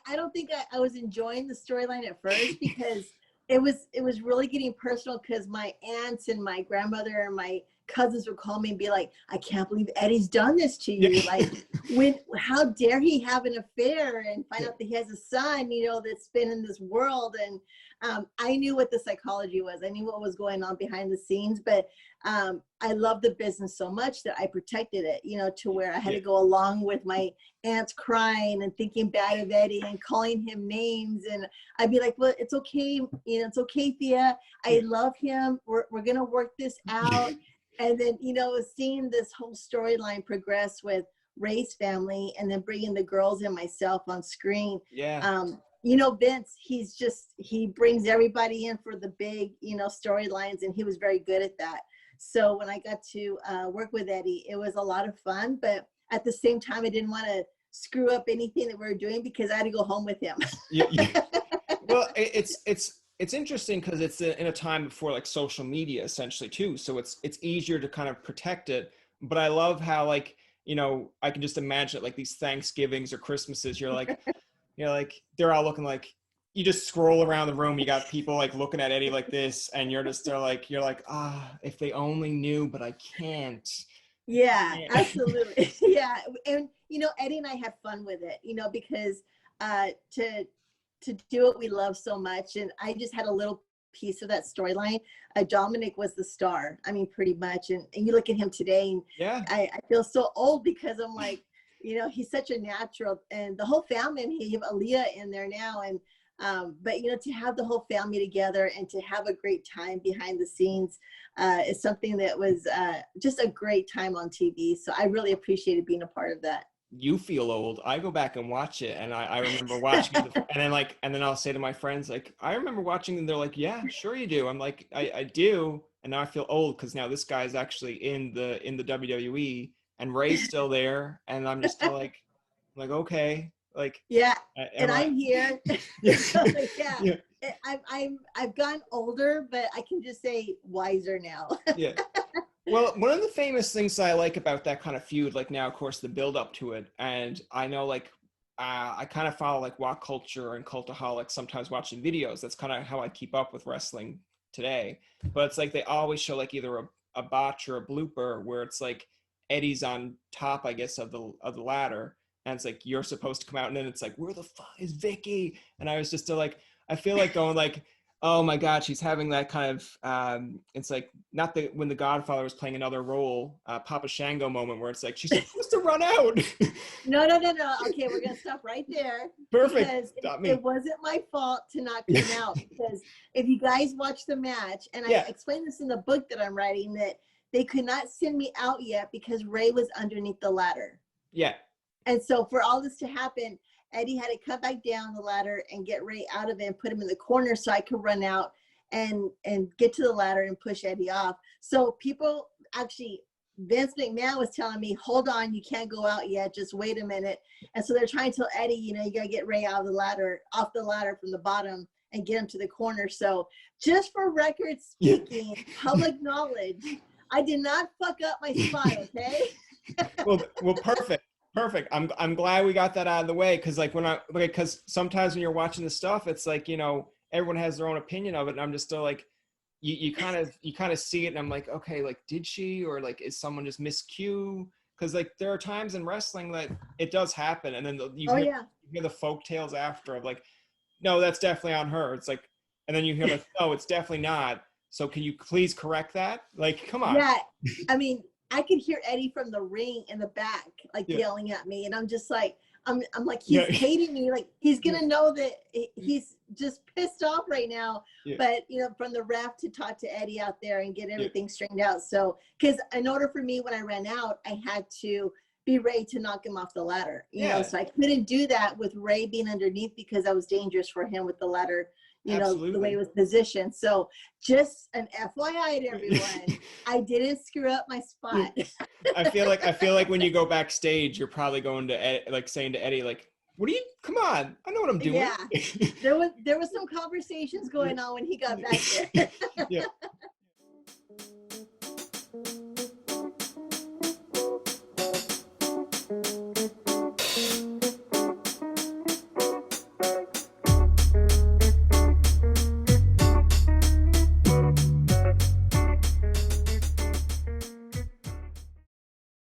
I don't think I was enjoying the storyline at first because it was really getting personal because my aunts and my grandmother and my cousins would call me and be like, I can't believe Eddie's done this to you. Like, how dare he have an affair and find out that he has a son, you know, that's been in this world. And I knew what the psychology was. I knew what was going on behind the scenes, but I love the business so much that I protected it, you know, to where I had to go along with my aunts crying and thinking bad of Eddie and calling him names. And I'd be like, well, it's okay. You know, it's okay, Thea. I love him. We're going to work this out. And then, you know, seeing this whole storyline progress with Ray's family and then bringing the girls and myself on screen. Yeah. You know, Vince, he brings everybody in for the big, you know, storylines, and he was very good at that. So when I got to work with Eddie, it was a lot of fun, but at the same time, I didn't want to screw up anything that we were doing because I had to go home with him. Well, it's interesting because it's in a time before like social media essentially too. So it's easier to kind of protect it. But I love how, like, you know, I can just imagine it, like these Thanksgivings or Christmases, you're like, they're all looking like, you just scroll around the room, you got people like looking at Eddie like this, and you're like, if they only knew, but I can't. Yeah, absolutely. Yeah. And, you know, Eddie and I had fun with it, you know, because to do what we love so much. And I just had a little piece of that storyline. Dominik was the star. I mean, pretty much. And you look at him today, and I feel so old because I'm like, you know, he's such a natural, and the whole family. I mean, you have Aaliyah in there now, and but you know, to have the whole family together and to have a great time behind the scenes is something that was just a great time on TV. So I really appreciated being a part of that. You feel old. I go back and watch it, and I remember watching it, and then I'll say to my friends, like, I remember watching, and they're like, yeah, sure you do. I'm like, I do, and now I feel old because now this guy's actually in the WWE, and Ray's still there, and I'm just still like okay, like, yeah, and I'm here. So, yeah. I've gotten older, but I can just say wiser now. Yeah. Well, one of the famous things I like about that kind of feud, like now, of course, the build up to it, and I know, like, I kind of follow like Walk Culture and Cultaholic, sometimes watching videos. That's kind of how I keep up with wrestling today. But it's like they always show like either a botch or a blooper where it's like Eddie's on top, I guess, of the ladder, and it's like you're supposed to come out, and then it's like, where the fuck is Vickie? And I was just still like, I feel like going like, oh my God, she's having that kind of, it's like, not that when The Godfather was playing another role, Papa Shango moment where it's like, she's supposed to run out. No. Okay, we're going to stop right there. Perfect. Because it wasn't my fault to not come out. Because if you guys watch the match, and I explained this in the book that I'm writing, that they could not send me out yet because Ray was underneath the ladder. Yeah. And so for all this to happen, Eddie had to come back down the ladder and get Ray out of it and put him in the corner so I could run out and get to the ladder and push Eddie off. So people actually, Vince McMahon was telling me, hold on, you can't go out yet, just wait a minute. And so they're trying to tell Eddie, you know, you got to get Ray out of the ladder, off the ladder from the bottom and get him to the corner. So just for record speaking, public knowledge, I did not fuck up my spot, okay? Well, perfect. Perfect. I'm glad we got that out of the way, because like because sometimes when you're watching the stuff, it's like, you know, everyone has their own opinion of it, and I'm just still like, you kind of see it, and I'm like, okay, like, did she, or like, is someone just miscue? Because like there are times in wrestling that it does happen, and then you hear the folk tales after of like, no, that's definitely on her. It's like, and then you hear like, no, it's definitely not. So can you please correct that? Like, come on. Yeah, I mean, I could hear Eddie from the ring in the back, like yelling at me. And I'm just like, I'm like, he's hating me. Like, he's going to know that he's just pissed off right now. Yeah. But, you know, from the ref to talk to Eddie out there and get everything straightened out. So, because in order for me, when I ran out, I had to be ready to knock him off the ladder. You know, so I couldn't do that with Ray being underneath because I was dangerous for him with the ladder. You know, the way it was positioned. So just an FYI to everyone, I didn't screw up my spot. I feel like when you go backstage, you're probably going to like saying to Eddie, like, what are you, come on, I know what I'm doing. Yeah, there was some conversations going on when he got back there. Yeah.